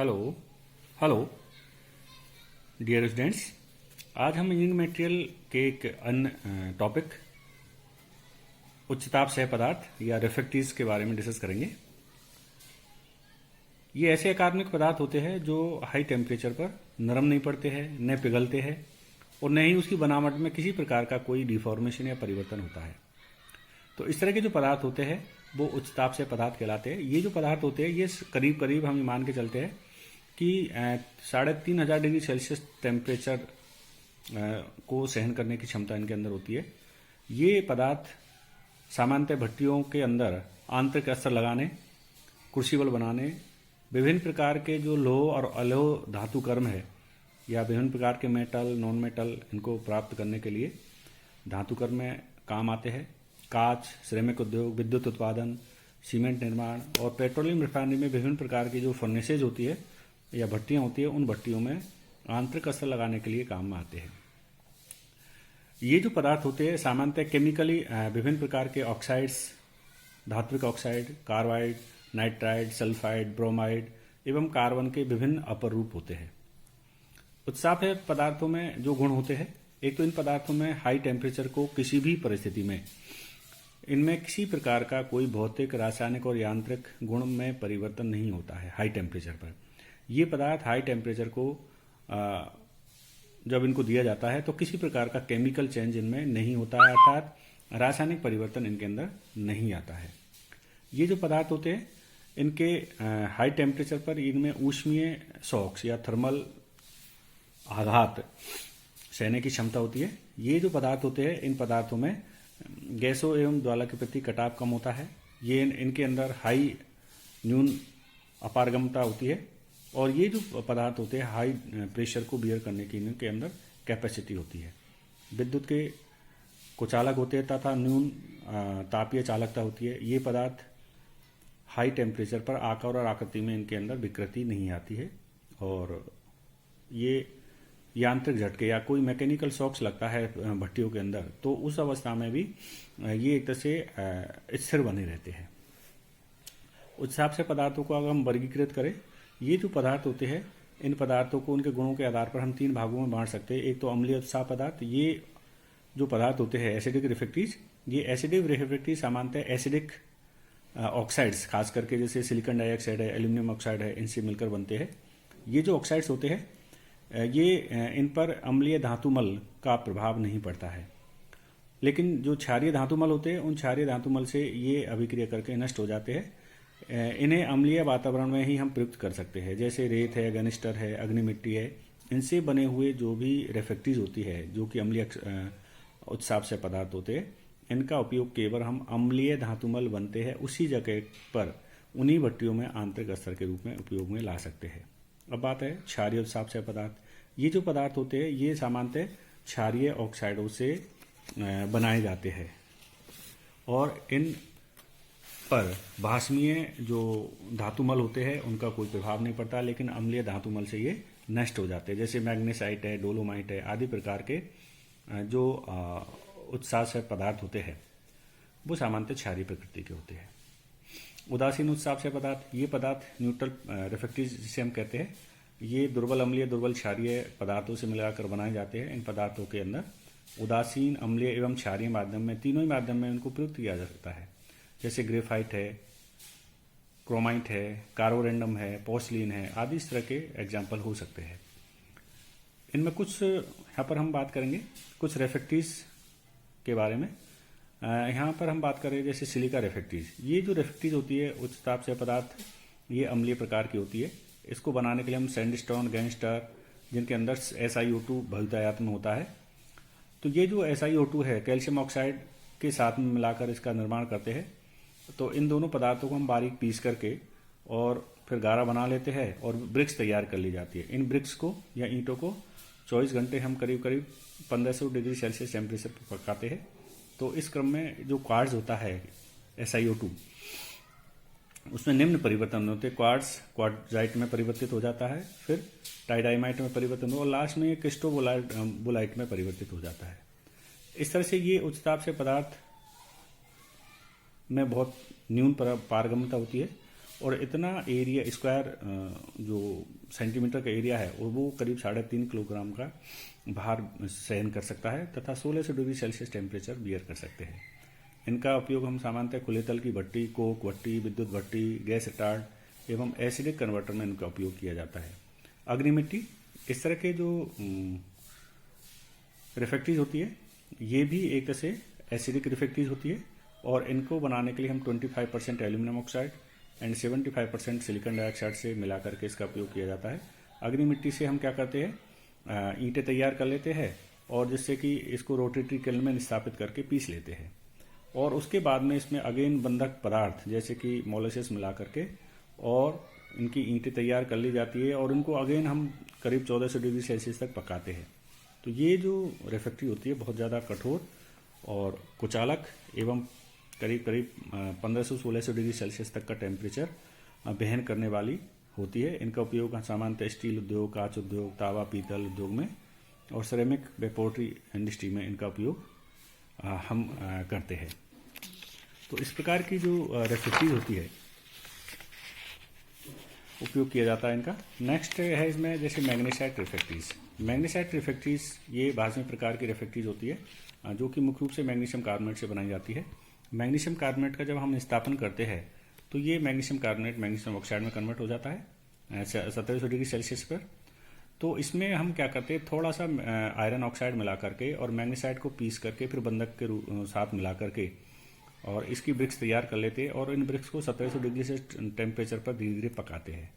Hello hello dear students. आज हम engineering material के एक अन्य टॉपिक उच्च ताप सह पदार्थ या रिफ्रैक्टिव्स के बारे में डिस्कस करेंगे। ये ऐसे अकार्बनिक पदार्थ होते हैं जो हाई टेम्परेचर पर नरम नहीं पड़ते हैं, न पिघलते हैं और न ही उसकी बनावट में किसी प्रकार का कोई डिफॉर्मेशन या परिवर्तन होता है। तो इस तरह के जो पदार्थ होते हैं वो उच्च ताप से पदार्थ कहलाते हैं। ये जो पदार्थ होते हैं ये करीब करीब हम मान के चलते हैं कि 3,500 डिग्री सेल्सियस टेम्परेचर को सहन करने की क्षमता इनके अंदर होती है। ये पदार्थ सामान्यतः भट्टियों के अंदर आंतरिक अस्तर लगाने, क्रूसिबल बनाने, विभिन्न प्रकार के जो लोह और अलोह धातु कर्म है या विभिन्न प्रकार के मेटल, नॉन मेटल इनको प्राप्त करने के लिए धातु कर्म में काम आते हैं। कांच, सिरेमिक उद्योग, विद्युत उत्पादन, सीमेंट निर्माण और पेट्रोलियम रिफाइनरी में विभिन्न प्रकार की जो फर्नेसेज होती है या भट्टियां होती है उन भट्टियों में आंतरिक अस्तर लगाने के लिए काम में आते हैं। ये जो पदार्थ होते हैं सामान्यतः केमिकली विभिन्न प्रकार के ऑक्साइड्स, धात्विक oxide, carbide, nitride, sulphide, bromide एवं कार्बन के विभिन्न अपर रूप होते हैं। उत्साप है पदार्थों में जो गुण होते हैं, एक तो इन पदार्थों में हाई टेम्परेचर को किसी भी परिस्थिति में इनमें किसी प्रकार का कोई भौतिक, रासायनिक और यांत्रिक गुण में परिवर्तन नहीं होता है। हाई टेम्परेचर पर ये पदार्थ हाई टेम्परेचर को जब इनको दिया जाता है तो किसी प्रकार का केमिकल चेंज इनमें नहीं होता है, अर्थात रासायनिक परिवर्तन इनके अंदर नहीं आता है। ये जो पदार्थ होते हैं इनके हाई टेम्परेचर पर इनमें ऊष्मीय शॉक्स या थर्मल आघात सहने की क्षमता होती है। ये जो पदार्थ होते हैं इन पदार्थों में गैसों एवं ज्वाला के प्रति कटाव कम होता है। ये इनके अंदर हाई न्यून अपारगमता होती है और ये जो पदार्थ होते हैं हाई प्रेशर को बियर करने की इनके अंदर कैपेसिटी होती है। विद्युत के कुचालक होते हैं तथा न्यून तापीय चालकता होती है। ये पदार्थ हाई टेम्परेचर पर आकार और आकृति में इनके अंदर विकृति नहीं आती है और ये यांत्रिक झटके या कोई मैकेनिकल शॉक्स लगता है भट्टियों के अंदर तो उस अवस्था में भी ये एक तरह से स्थिर बने रहते हैं। उस हिसाब से पदार्थों को अगर हम वर्गीकृत करें, ये जो पदार्थ होते हैं इन पदार्थों को उनके गुणों के आधार पर हम 3 भागों में बांट सकते हैं। एक तो अम्लीय उत्साह पदार्थ, ये जो पदार्थ होते हैं एसिडिक रिफ्रैक्टिव्स। ये एसिडिक रिफ्रैक्टिव सामान्यतः एसिडिक ऑक्साइड्स खास करके जैसे सिलिकॉन डाइऑक्साइड है, एल्यूमिनियम ऑक्साइड है, इनसे मिलकर बनते हैं। ये जो ऑक्साइड्स होते हैं ये इन पर अम्लीय धातुमल का प्रभाव नहीं पड़ता है, लेकिन जो क्षारीय धातुमल होते हैं उन क्षारीय धातुमल से ये अभिक्रिया करके नष्ट हो जाते हैं। इन्हें अम्लीय वातावरण में ही हम प्रयुक्त कर सकते हैं, जैसे रेत है, गनिस्टर है, अग्नि मिट्टी है। इनसे बने हुए जो भी रिफ्रैक्टिव्स होती है जो कि अम्लीय उत्साप से पदार्थ होते हैं इनका उपयोग केवल हम अम्लीय धातुमल बनते हैं उसी जगह पर उन्हीं भट्टियों में आंतरिक अस्तर के रूप में उपयोग में ला सकते हैं। अब बात है क्षारीय उत्साप से पदार्थ। ये जो पदार्थ होते हैं ये सामान्यतः क्षारीय ऑक्साइडों से बनाए जाते हैं और इन पर भास्मीय जो धातुमल होते हैं उनका कोई प्रभाव नहीं पड़ता, लेकिन अम्लीय धातुमल से ये नष्ट हो जाते हैं, जैसे मैग्नेसाइट है, डोलोमाइट है आदि प्रकार के जो उत्साह से पदार्थ होते हैं वो सामान्यतः क्षारीय प्रकृति के होते हैं। उदासीन उत्साप से पदार्थ, ये पदार्थ न्यूट्रल रिफ्रैक्टिव जिसे हम कहते हैं, ये दुर्बल अम्लीय, दुर्बल क्षारीय पदार्थों से मिलाकर बनाए जाते हैं। इन पदार्थों के अंदर उदासीन, अम्लीय एवं क्षारीय माध्यम में, तीनों ही माध्यम में इनको प्रयुक्त किया जा सकता है, जैसे ग्रेफाइट है, क्रोमाइट है, कार्बोरेंडम है, पोर्सिलीन है आदि इस तरह के एग्जाम्पल हो सकते हैं। इनमें कुछ यहाँ पर हम बात करेंगे कुछ रिफ्रैक्टिव्स के बारे में। यहाँ पर हम बात करें जैसे सिलिका रिफ्रैक्टिव। ये जो रिफ्रैक्टिव होती है उच्च ताप से पदार्थ, ये अम्लीय प्रकार की होती है। इसको बनाने के लिए हम सैंडस्टोन, गैंगस्टर जिनके अंदर SiO2 बहुतायत में होता है, तो ये जो SiO2 है कैल्शियम ऑक्साइड के साथ में मिलाकर इसका निर्माण करते हैं। तो इन दोनों पदार्थों को हम बारीक पीस करके और फिर गारा बना लेते हैं और ब्रिक्स तैयार कर ली जाती है। इन ब्रिक्स को या ईंटों को 24 घंटे हम करीब करीब 1500 डिग्री सेल्सियस टेम्परेचर पर पकाते हैं। तो इस क्रम में जो क्वार्ट्ज होता है SiO2 उसमें निम्न परिवर्तन होते हैं। क्वार्ट्जाइट में परिवर्तित हो जाता है, फिर टाइडाइमाइट में परिवर्तन हो और लास्ट में ये क्रिस्टोबोलाइट में परिवर्तित हो जाता है। इस तरह से ये उच्च ताप से पदार्थ में बहुत न्यून पारगम्यता होती है और इतना एरिया स्क्वायर जो सेंटीमीटर का एरिया है और वो करीब 3.5 किलोग्राम का भार सहन कर सकता है तथा 1600 डिग्री सेल्सियस टेम्परेचर बियर कर सकते हैं। इनका उपयोग हम सामान्यतः खुले तल की भट्टी, कोक भट्टी, विद्युत भट्टी, गैस रिटार्ड एवं एसिडिक कन्वर्टर में इनका उपयोग किया जाता है। अग्निमिट्टी, इस तरह के जो रिफैक्ट्रीज होती है ये भी एक तरह से एसिडिक रिफैक्ट्रीज होती है और इनको बनाने के लिए हम 25% aluminium oxide and 75% silicon dioxide से मिला करके इसका उपयोग किया जाता है। अग्निमिट्टी से हम क्या करते हैं, ईंटें तैयार कर लेते हैं और जिससे कि इसको रोटेटरी किल्न में स्थापित करके पीस लेते हैं और उसके बाद में इसमें अगेन बंधक पदार्थ जैसे कि मोलेसिस मिला करके और इनकी ईंटें तैयार कर ली जाती है और इनको अगेन हम करीब 1400 डिग्री सेल्सियस तक पकाते हैं। तो ये जो रिफैक्ट्री होती है बहुत ज़्यादा कठोर और कुचालक एवं करीब 1500-1600 डिग्री सेल्सियस तक का टेम्परेचर वहन करने वाली होती है। इनका उपयोग सामान्यतः स्टील उद्योग, कांच उद्योग, तावा पीतल उद्योग में और सिरेमिक व पोल्ट्री इंडस्ट्री में इनका उपयोग हम करते हैं। तो इस प्रकार की जो रिफैक्ट्री होती है उपयोग किया जाता है इनका। नेक्स्ट है इसमें जैसे मैग्नेसाइट रिफैक्ट्रीज। मैग्नेसाइट रिफैक्ट्रीज ये बारहवें प्रकार की रिफैक्ट्रीज होती है जो कि मुख्य रूप से मैग्नीशियम कार्बोनेट से बनाई जाती है। मैग्नीशियम कार्बोनेट का जब हम स्थापन करते हैं तो ये मैग्नीशियम कार्बोनेट मैग्नीशियम ऑक्साइड में कन्वर्ट हो जाता है 1700 डिग्री सेल्सियस पर। तो इसमें हम क्या करते हैं, थोड़ा सा आयरन ऑक्साइड मिला करके और मैग्नीसाइट को पीस करके फिर बंधक के साथ मिला करके और इसकी ब्रिक्स तैयार कर लेते हैं और इन ब्रिक्स को 1700 डिग्री से टेम्परेचर पर धीरे धीरे पकाते हैं।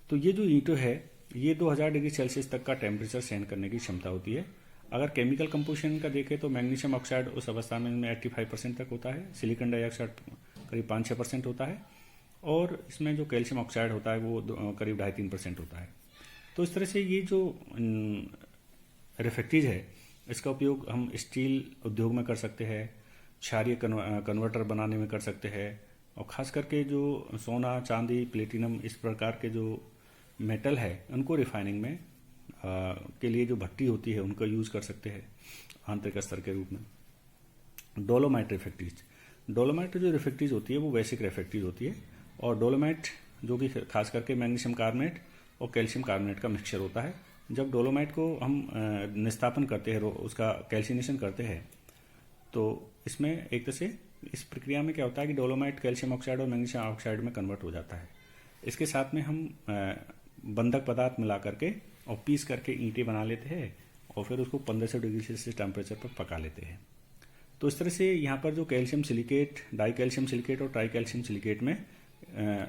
तो ये जो ईंटो है ये 2000 डिग्री सेल्सियस तक का टेम्परेचर सहन करने की क्षमता होती है। अगर केमिकल कंपोजिशन का देखें तो मैग्नीशियम ऑक्साइड उस अवस्था में 85% तक होता है, सिलिकॉन डाइऑक्साइड करीब 5-6% होता है और इसमें जो कैल्शियम ऑक्साइड होता है वो करीब 2.5-3% होता है। तो इस तरह से ये जो रिफैक्ट्रीज है इसका उपयोग हम स्टील उद्योग में कर सकते हैं, क्षारीय कन्वर्टर बनाने में कर सकते हैं और ख़ास करके जो सोना, चांदी, प्लेटिनम इस प्रकार के जो मेटल है उनको रिफाइनिंग में के लिए जो भट्टी होती है उनका यूज़ कर सकते हैं आंतरिक स्तर के रूप में। डोलोमाइट रिफैक्ट्रीज, डोलोमाइट जो रिफैक्ट्रीज होती है वो बेसिक रिफैक्ट्रीज होती है और डोलोमाइट जो कि खास करके मैग्नीशियम कार्बोनेट और कैल्शियम कार्बोनेट का मिक्सचर होता है। जब डोलोमाइट को हम निस्तापन करते हैं, उसका कैल्सिनेशन करते हैं, तो इसमें एक तरह से इस प्रक्रिया में क्या होता है कि डोलोमाइट कैल्शियम ऑक्साइड और मैग्नीशियम ऑक्साइड में कन्वर्ट हो जाता है। इसके साथ में हम बंधक पदार्थ मिला करके और पीस करके ईंटें बना लेते हैं और फिर उसको 1500 डिग्री सेल्सियस टेम्परेचर पर पका लेते हैं। तो इस तरह से यहाँ पर जो calcium silicate, die calcium silicate और ट्राई कैल्शियम सिलिकेट में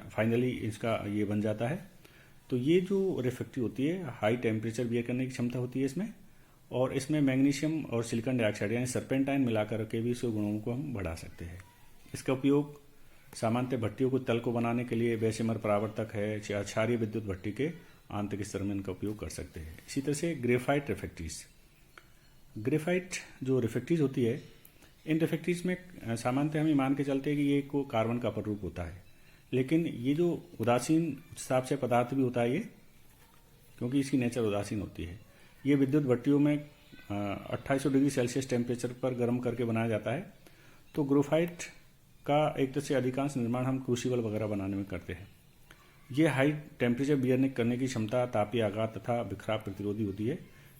फाइनली इसका ये बन जाता है। तो ये जो रिफैक्ट्री होती है हाई टेम्परेचर बियर करने की क्षमता होती है इसमें और इसमें मैग्नीशियम और सिलिकॉन डाइऑक्साइड यानी सर्पेंटाइन मिला करके भी इसके गुणों को हम बढ़ा सकते हैं। इसका उपयोग सामान्यतः भट्टियों को तल को बनाने के लिए बेशिमर परावर्तक है, क्षारीय विद्युत भट्टी के आंतरिक स्तर में इनका उपयोग कर सकते हैं। इसी तरह से ग्रेफाइट रिफैक्ट्रीज, ग्रेफाइट जो रिफैक्ट्रीज होती है इन रिफैक्ट्रीज में सामान्यतः हम मान के चलते हैं कि ये को कार्बन का अपरूप होता है, लेकिन ये जो उदासीन हिसाब से पदार्थ भी होता है ये, क्योंकि इसकी नेचर उदासीन होती है। ये विद्युत भट्टियों में 2800 डिग्री सेल्सियस टेम्परेचर पर गर्म करके बनाया जाता है। तो ग्रेफाइट का एक तरह से अधिकांश निर्माण हम क्रूसिबल वगैरह बनाने में करते हैं। ये हाई टेम्परेचर बियर करने की क्षमता, तापीय आघात तथा बिखराव प्रतिरोधी होती है।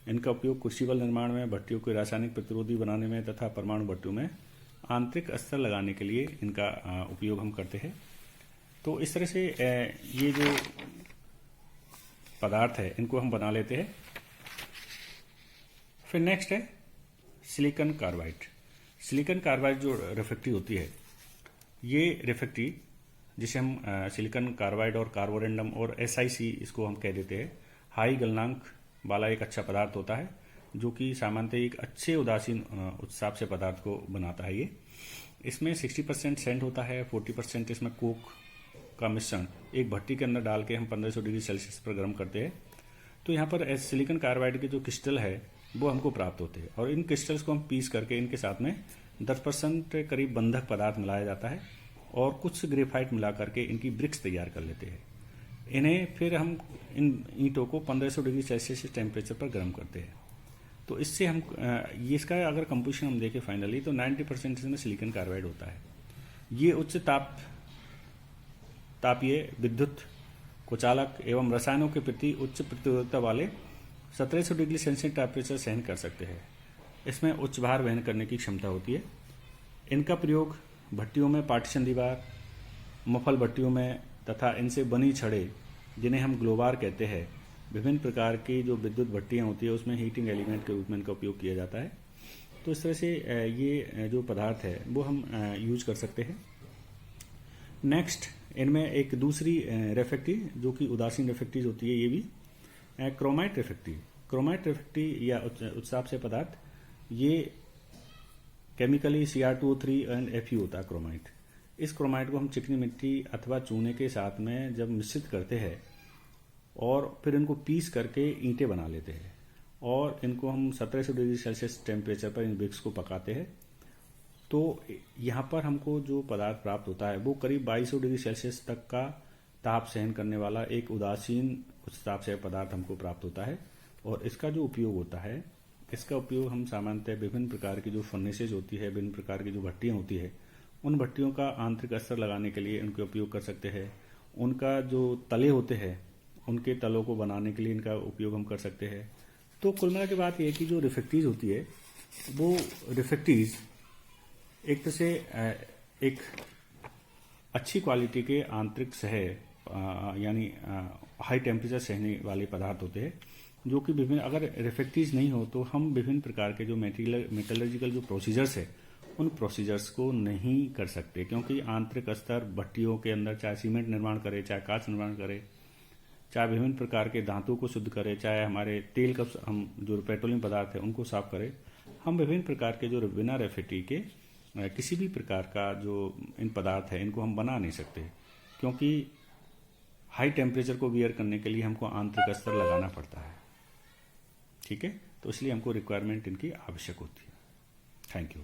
इनका उपयोग क्रूसिबल निर्माण में, भट्टियों को रासायनिक प्रतिरोधी बनाने में तथा परमाणु भट्टियों में आंतरिक अस्तर लगाने के लिए इनका उपयोग हम करते हैं। तो इस तरह से ये जो पदार्थ है इनको हम बना लेते हैं। फिर नेक्स्ट है सिलिकॉन कार्बाइड। सिलिकॉन कार्बाइड जो रिफैक्ट्री होती है ये रिफैक्ट्री जिसे हम सिलिकॉन कार्बाइड और कार्बोरेंडम और SiC इसको हम कह देते हैं, हाई गलनांक वाला एक अच्छा पदार्थ होता है जो कि सामान्यतः एक अच्छे उदासीन उत्साप से पदार्थ को बनाता है। ये इसमें 60% सेंट होता है, 40% इसमें कोक का मिश्रण एक भट्टी के अंदर डाल के हम 1500 डिग्री सेल्सियस पर गर्म करते हैं। तो यहाँ पर सिलिकॉन कार्बाइड के जो क्रिस्टल है वो हमको प्राप्त होते हैं और इन क्रिस्टल्स को हम पीस करके इनके साथ में 10% करीब बंधक पदार्थ मिलाया जाता है और कुछ ग्रेफाइट मिला करके इनकी ब्रिक्स तैयार कर लेते हैं। इन्हें फिर हम इन ईंटों को 1500 डिग्री सेल्सियस टेम्परेचर पर गर्म करते हैं। तो इससे हम ये इसका अगर कंपोजिशन हम देखें फाइनली तो 90% इसमें सिलिकॉन कार्बाइड होता है। ये उच्च तापीय, विद्युत, कुचालक एवं रसायनों के प्रति उच्च प्रतिरोधकता वाले 1700 डिग्री सेल्सियस टेम्परेचर सहन कर सकते हैं। इसमें उच्च भार वहन करने की क्षमता होती है। इनका प्रयोग भट्टियों में, पार्टीशन दीवार, मफल भट्टियों में तथा इनसे बनी छड़ें, जिन्हें हम ग्लोबार कहते हैं, विभिन्न प्रकार की जो विद्युत भट्टियाँ होती है उसमें हीटिंग एलिमेंट के रूप में इनका उपयोग किया जाता है। तो इस तरह से ये जो पदार्थ है वो हम यूज कर सकते हैं। नेक्स्ट, इनमें एक दूसरी रेफ्रेक्टिव जो कि उदासीन रेफ्रेक्टिव होती है, ये भी क्रोमाइट रेफ्रेक्टिव। क्रोमाइट रेफ्रेक्टिव या उत्साप से पदार्थ, ये केमिकली Cr2O3 एंड Fe होता है क्रोमाइट। इस क्रोमाइट को हम चिकनी मिट्टी अथवा चूने के साथ में जब मिश्रित करते हैं और फिर इनको पीस करके ईंटें बना लेते हैं और इनको हम 1700 डिग्री सेल्सियस टेम्परेचर पर इन ब्रिक्स को पकाते हैं, तो यहाँ पर हमको जो पदार्थ प्राप्त होता है वो करीब 2200 डिग्री सेल्सियस तक का ताप सहन करने वाला एक उदासीन उत्ताप से पदार्थ हमको प्राप्त होता है। और इसका जो उपयोग होता है, इसका उपयोग हम सामान्यतः विभिन्न प्रकार की जो फर्नेसेज होती है, विभिन्न प्रकार की जो भट्टियाँ होती है, उन भट्टियों का आंतरिक अस्तर लगाने के लिए इनके उपयोग कर सकते हैं। उनका जो तले होते हैं, उनके तलों को बनाने के लिए इनका उपयोग हम कर सकते हैं। तो कुल मिला के बात यह है कि जो रिफ्रेक्टीज होती है वो रिफ्रेक्टीज एक तरह से एक अच्छी क्वालिटी के आंतरिक सह यानी हाई टेम्परेचर सहने वाले पदार्थ होते हैं, जो कि विभिन्न, अगर रिफ्रेक्टीज नहीं हो तो हम विभिन्न प्रकार के जो मेटलर्जिकल जो प्रोसीजर्स है उन प्रोसीजर्स को नहीं कर सकते, क्योंकि आंतरिक स्तर भट्टियों के अंदर चाहे सीमेंट निर्माण करे, चाहे कांच निर्माण करे, चाहे विभिन्न प्रकार के धातु को शुद्ध करे, चाहे हमारे तेल का हम जो पेट्रोलियम पदार्थ है उनको साफ करे, हम विभिन्न प्रकार के जो बिना रेफ्रेक्टिव के किसी भी प्रकार का जो इन पदार्थ है इनको हम बना नहीं सकते, क्योंकि हाई टेम्परेचर को बियर करने के लिए हमको आंतरिक स्तर लगाना पड़ता है। ठीक है, तो इसलिए हमको रिक्वायरमेंट इनकी आवश्यक होती है। Thank you.